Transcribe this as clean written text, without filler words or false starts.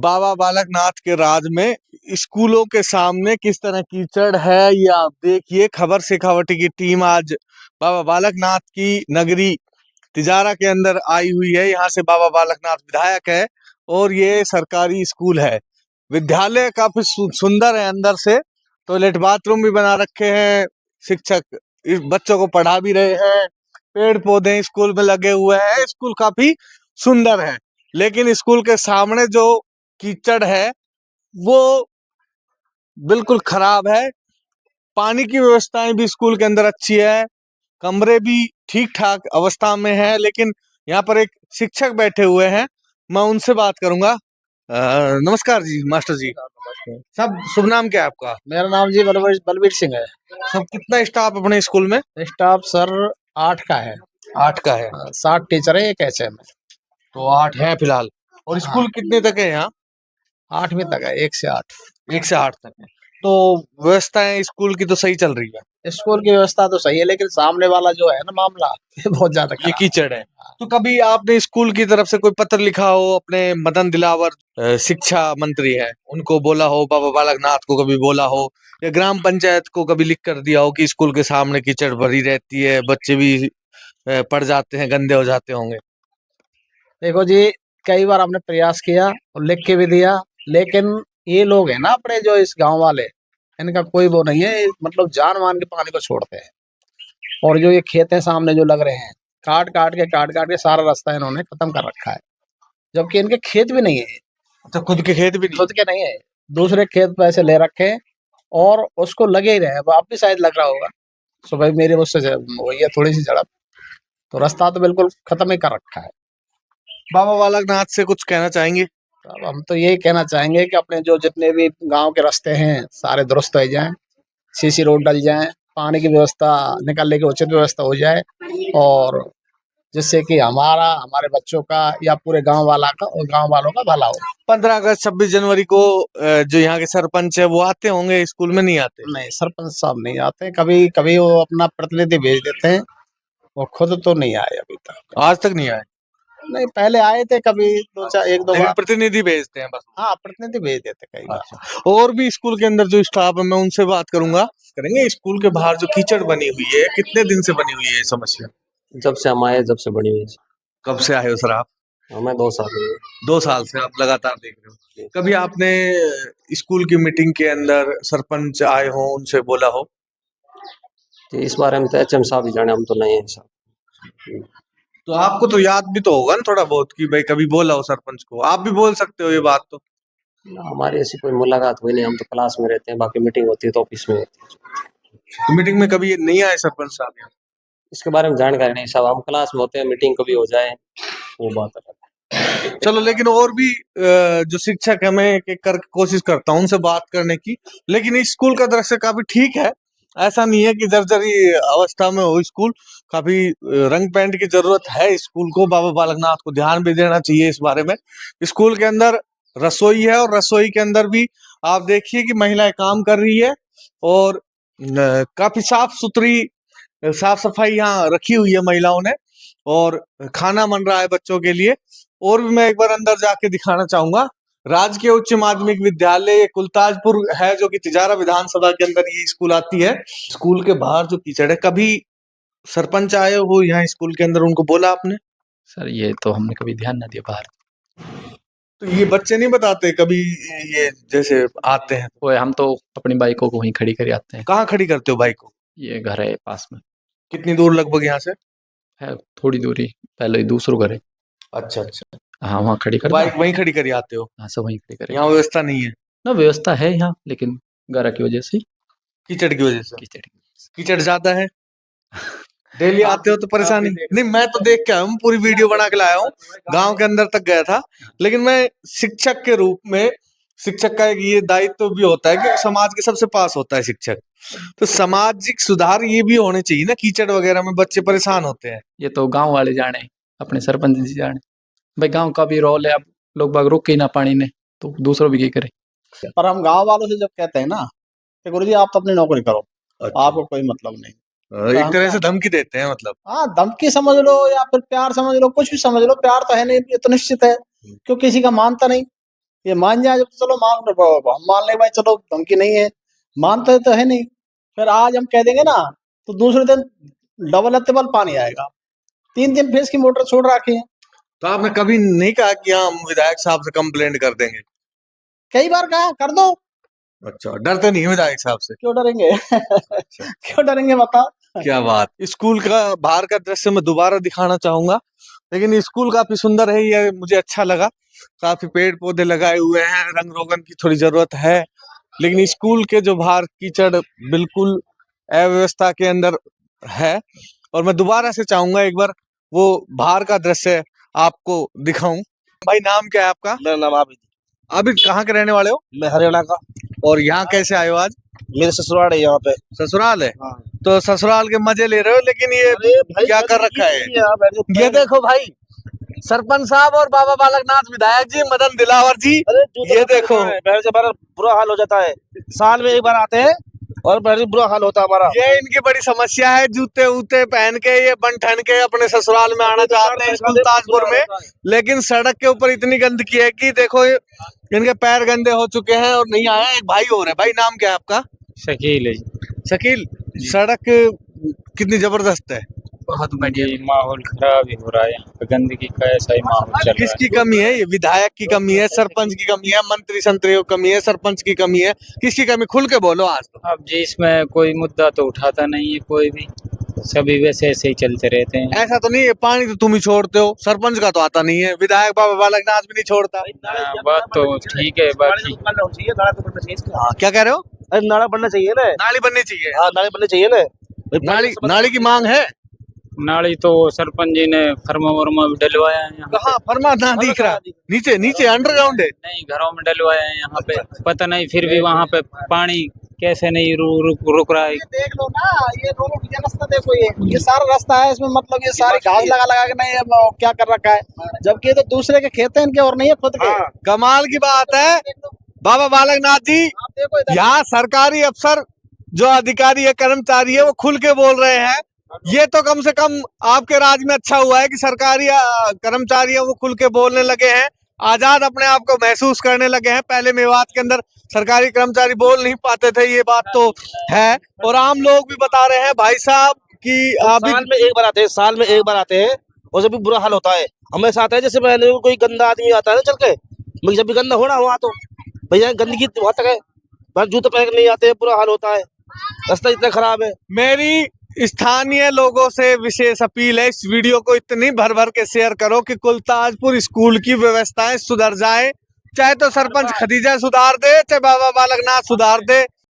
बाबा बालकनाथ के राज में स्कूलों के सामने किस तरह कीचड़ है, ये आप देखिए। खबर शेखावटी की टीम आज बाबा बालकनाथ की नगरी तिजारा के अंदर आई हुई है। यहाँ से बाबा बालकनाथ विधायक है और ये सरकारी स्कूल है। विद्यालय काफी सुंदर है, अंदर से टॉयलेट बाथरूम भी बना रखे हैं। शिक्षक इस बच्चों को पढ़ा भी रहे हैं। पेड़ पौधे स्कूल में लगे हुए हैं। स्कूल काफी सुंदर है, लेकिन स्कूल के सामने जो कीचड़ है वो बिल्कुल खराब है। पानी की व्यवस्थाएं भी स्कूल के अंदर अच्छी है, कमरे भी ठीक ठाक अवस्था में है, लेकिन यहाँ पर एक शिक्षक बैठे हुए हैं, मैं उनसे बात करूंगा। नमस्कार जी, मास्टर जी। सब शुभ नाम क्या है आपका? मेरा नाम जी बलबीर सिंह है। सब कितना स्टाफ अपने स्कूल में? स्टाफ सर 8 का है। 8 का है। 7 टीचर है, एक एचएम है। तो 8 है फिलहाल। और स्कूल कितने तक है यहाँ? 8वीं तक है, 1 से 8। 1 से 8 तक है। तो व्यवस्थाएं स्कूल की तो सही चल रही है? स्कूल की व्यवस्था तो सही है, लेकिन सामने वाला जो है ना मामला, ये बहुत ज्यादा ये खराब कीचड़ है। तो कभी आपने स्कूल की तरफ से कोई पत्र लिखा हो अपने मदन दिलावर शिक्षा मंत्री है, उनको बोला हो, बाबा बालकनाथ को कभी बोला हो, या ग्राम पंचायत को कभी लिख कर दिया हो कि स्कूल के सामने कीचड़ भरी रहती है, बच्चे भी पड़ जाते हैं, गंदे हो जाते होंगे? देखो जी, कई बार हमने प्रयास किया और लिख के भी दिया, लेकिन ये लोग है ना अपने जो इस गांव वाले, इनका कोई वो नहीं है, मतलब जान मान के पानी को छोड़ते हैं। और जो ये खेत है सामने जो लग रहे हैं, काट काट के सारा रास्ता इन्होंने खत्म कर रखा है, जबकि इनके खेत भी नहीं है। तो खुद के खेत भी नहीं? खुद के नहीं है, दूसरे खेत पैसे ले रखे हैं और उसको लगे ही रहे। अब आप भी शायद लग रहा होगा, सो भाई मेरे मुझसे वही है थोड़ी सी झड़प, तो रास्ता तो बिल्कुल खत्म ही कर रखा है। बाबा बालकनाथ से कुछ कहना चाहेंगे? तो अब हम तो यही कहना चाहेंगे कि अपने जो जितने भी गांव के रास्ते हैं सारे दुरुस्त हो जाएं, सीसी रोड डल जाएं, पानी की व्यवस्था निकालने की उचित व्यवस्था हो जाए, और जिससे कि हमारे बच्चों का या पूरे गांव वालों का भला हो। 15 अगस्त 26 जनवरी को जो यहाँ के सरपंच है वो आते होंगे, स्कूल में नहीं आते? नहीं, सरपंच साहब नहीं आते, कभी कभी वो अपना प्रतिनिधि भेज देते हैं, वो खुद तो नहीं आए अभी तक। आज तक नहीं आए? नहीं, पहले आए थे कभी एक दो लेकिन बार। प्रतिनिधि भेजते हैं बस? हाँ, प्रतिनिधि भेज देते कई बार। अच्छा। और भी स्कूल के अंदर जो स्टाफ है, मैं उनसे बात करूंगा। करेंगे। स्कूल के बाहर जो कीचड़ बनी हुई है, कितने दिन से बनी हुई है ये समस्या? जब से हम आए, जब से बनी हुई है। कब से आए हो सर आप? हमें 2 साल हुए। 2 साल से आप लगातार देख रहे हो। कभी आपने स्कूल की मीटिंग के अंदर सरपंच आए हो, उनसे बोला हो? तो इस बारे में तो एचएम साहब ही जाने, हम तो नहीं है साहब। तो आपको तो याद भी तो होगा ना थोड़ा बहुत कि भाई कभी बोला हो सरपंच को। आप भी बोल सकते हो ये बात तो। हमारी ऐसी कोई मुलाकात हुई नहीं, हम तो क्लास में रहते हैं, बाकी मीटिंग होती है तो ऑफिस में होती है। तो मीटिंग में कभी नहीं आए सरपंच साहब यहाँ? इसके बारे में जानकारी नहीं साहब, हम क्लास में होते हैं, मीटिंग कभी हो जाए वो बात है। चलो, लेकिन और भी जो शिक्षक है, मैं एक एक करके कोशिश करता हूँ उनसे बात करने की। लेकिन इस स्कूल का दृश्य काफी ठीक है, ऐसा नहीं है कि जर्जरी अवस्था में हो स्कूल। काफी रंग पेंट की जरूरत है स्कूल को। बाबा बालकनाथ को ध्यान भी देना चाहिए इस बारे में। स्कूल के अंदर रसोई है और रसोई के अंदर भी आप देखिए कि महिलाएं काम कर रही है और काफी साफ सफाई यहाँ रखी हुई है महिलाओं ने, और खाना बन रहा है बच्चों के लिए। और भी मैं एक बार अंदर जाके दिखाना चाहूंगा। राजकीय उच्च माध्यमिक विद्यालय कुलताजपुर है, जो कि तिजारा विधानसभा के अंदर ये स्कूल आती है। स्कूल के बाहर जो कीचड़ है, कभी सरपंच आए हो यहाँ स्कूल के अंदर, उनको बोला आपने? सर ये तो हमने कभी ध्यान ना दिया बाहर। तो ये बच्चे नहीं बताते कभी ये जैसे आते हैं? वो हम तो अपनी बाइकों को वहीं खड़ी कर आते हैं। कहाँ खड़ी करते हो बाइक को? ये घर है पास में। कितनी दूर लगभग यहाँ से? है थोड़ी दूरी, पहले ही दूसरों घर है। अच्छा अच्छा। हाँ, वहाँ खड़ी कर बाइक वहीं खड़ी कर आते हो? हाँ, सब वहीं खड़ी करे। यहाँ व्यवस्था नहीं है ना, व्यवस्था है यहाँ, लेकिन गारा की वजह से, कीचड़ की वजह से। कीचड़ ज्यादा है। डेली आते हो तो परेशानी नहीं? मैं तो देख के आया हूँ, पूरी वीडियो बना के लाया हूँ, गांव के अंदर तक गया था। लेकिन मैं शिक्षक के रूप में, शिक्षक का एक ये दायित्व भी होता है कि समाज के सबसे पास होता है शिक्षक, तो सामाजिक सुधार ये भी होने चाहिए ना। कीचड़ वगैरह में बच्चे परेशान होते हैं। ये तो गांव वाले जाने, अपने सरपंच जी जाने। भाई गांव का भी रोल है, अब लोग बाग रोक के ना पानी ने, तो दूसरों भी क्या करे। पर हम गांव वालों से जब कहते हैं ना कि गुरुजी आप तो अपनी नौकरी करो, आपको कोई मतलब नहीं, एक तरह से धमकी देते हैं मतलब। हाँ, धमकी समझ लो या फिर प्यार समझ लो, कुछ भी समझ लो, प्यार तो है नहीं, ये तो निश्चित है, क्यों किसी का मानता नहीं। ये मान जाए जब चलो हम मान ले भाई चलो धमकी नहीं है, मानते तो है नहीं। फिर आज हम कह देंगे ना तो दूसरे दिन डबल डबल पानी आएगा। 3 फेज की मोटर छोड़ रखी है। तो आपने कभी नहीं कहा कि हम विधायक साहब से कंप्लेंट कर देंगे? कई बार कहा कर दो। अच्छा, डरते नहीं विधायक साहब से? क्यों डरेंगे? क्यों डरेंगे बताओ? क्या बात। स्कूल का बाहर का दृश्य मैं दोबारा दिखाना चाहूंगा, लेकिन स्कूल काफी सुंदर है, ये मुझे अच्छा लगा। काफी पेड़ पौधे लगाए हुए हैं, रंग रोगन की थोड़ी जरूरत है, लेकिन स्कूल के जो बाहर कीचड़ बिल्कुल अव्यवस्था के अंदर है। और मैं दोबारा से चाहूंगा एक बार वो बाहर का दृश्य आपको दिखाऊं। भाई नाम क्या है आपका? मेरा नाम आबिद। आबिद, कहाँ के रहने वाले हो? मैं हरियाणा का। और यहाँ कैसे आए हो आज? मेरे ससुराल है यहाँ पे। ससुराल है? हाँ। तो ससुराल के मजे ले रहे हो, लेकिन ये भाई क्या कर रखा है? ये ये देखो भाई, सरपंच साहब और बाबा बालकनाथ विधायक जी, मदन दिलावर जी, ये देखो। बहन से हमारा बुरा हाल हो जाता है, साल में एक बार आते हैं और बहन से बुरा हाल होता है हमारा। ये इनकी बड़ी समस्या है, जूते उते पहन के ये बन ठन के अपने ससुराल में आना चाहते हैं स्कूल ताजपुर में, लेकिन सड़क के ऊपर इतनी गंदगी है कि देखो इनके पैर गंदे हो चुके हैं और नहीं आए। एक भाई और है। भाई नाम क्या है आपका? शकील है। शकील, सड़क कितनी जबरदस्त है। बहुत बढ़िया। माहौल खराब ही हो रहा है यहाँ पे, गंदगी का ऐसा ही माहौल चल रहा है। किसकी कमी है? ये विधायक की कमी है, सरपंच की कमी है, मंत्री संतरियों की कमी है, सरपंच की कमी है? किसकी कमी? खुल के बोलो आज तो। अब जी इसमें कोई मुद्दा तो उठाता नहीं है कोई भी, सभी वैसे ऐसे ही चलते रहते हैं। ऐसा तो नहीं है, पानी तो तुम ही छोड़ते हो, सरपंच का तो आता नहीं है, विधायक बाबा बालकनाथ भी नहीं छोड़ता। बात तो ठीक है, बाकी हाँ, क्या कह रहे हो? अरे नाला बनना चाहिए ना। नाली बननी चाहिए। हाँ नाली बननी चाहिए ना। नाली की मांग है। नाली तो सरपंच जी ने फर्मा वर्मा भी डलवाया है यहाँ। कहाँ फरमा ना दिख रहा? नीचे नीचे अंडरग्राउंड है। नहीं, घरों में डलवाया है यहाँ पे, पता नहीं फिर भी वहाँ पे पानी कैसे नहीं रुक रहा है। ये देख लो ना, ये रोड का रास्ता देखो, ये सारा रास्ता है, इसमें मतलब ये सारी घास लगा लगा के नहीं वो क्या कर रखा है, जबकि ये तो दूसरे के खेत हैं इनके और नहीं है खुद के। कमाल की बात है बाबा बालकनाथ जी, आप देखो इधर। यहाँ सरकारी अफसर जो अधिकारी है, कर्मचारी है, वो खुल के बोल रहे हैं। ये तो कम से कम आपके राज में अच्छा हुआ है कि सरकारी कर्मचारी है वो खुल के बोलने लगे हैं, आजाद अपने आप को महसूस करने लगे हैं। पहले मेवात के अंदर सरकारी कर्मचारी बोल नहीं पाते थे, ये बात तो है। और आम लोग भी बता रहे हैं भाई साहब कि अभी साल में एक बार आते हैं, साल में एक बार आते हैं और जब भी बुरा हाल होता है हमेशा आता है। जैसे पहले कोई गंदा आदमी आता है ना चल के, जब भी गंदा होना हुआ तो भैया गंदगी वहां तक है, पर जूते पहन के नहीं आते, बुरा हाल होता है, रास्ता इतना खराब है। मेरी स्थानीय लोगों से विशेष अपील है, इस वीडियो को इतनी भर भर के शेयर करो कि कुल ताजपुर स्कूल की व्यवस्थाएं सुधर जाए। चाहे तो सरपंच खदीजा सुधार दे, चाहे बाबा बालकनाथ सुधार दे,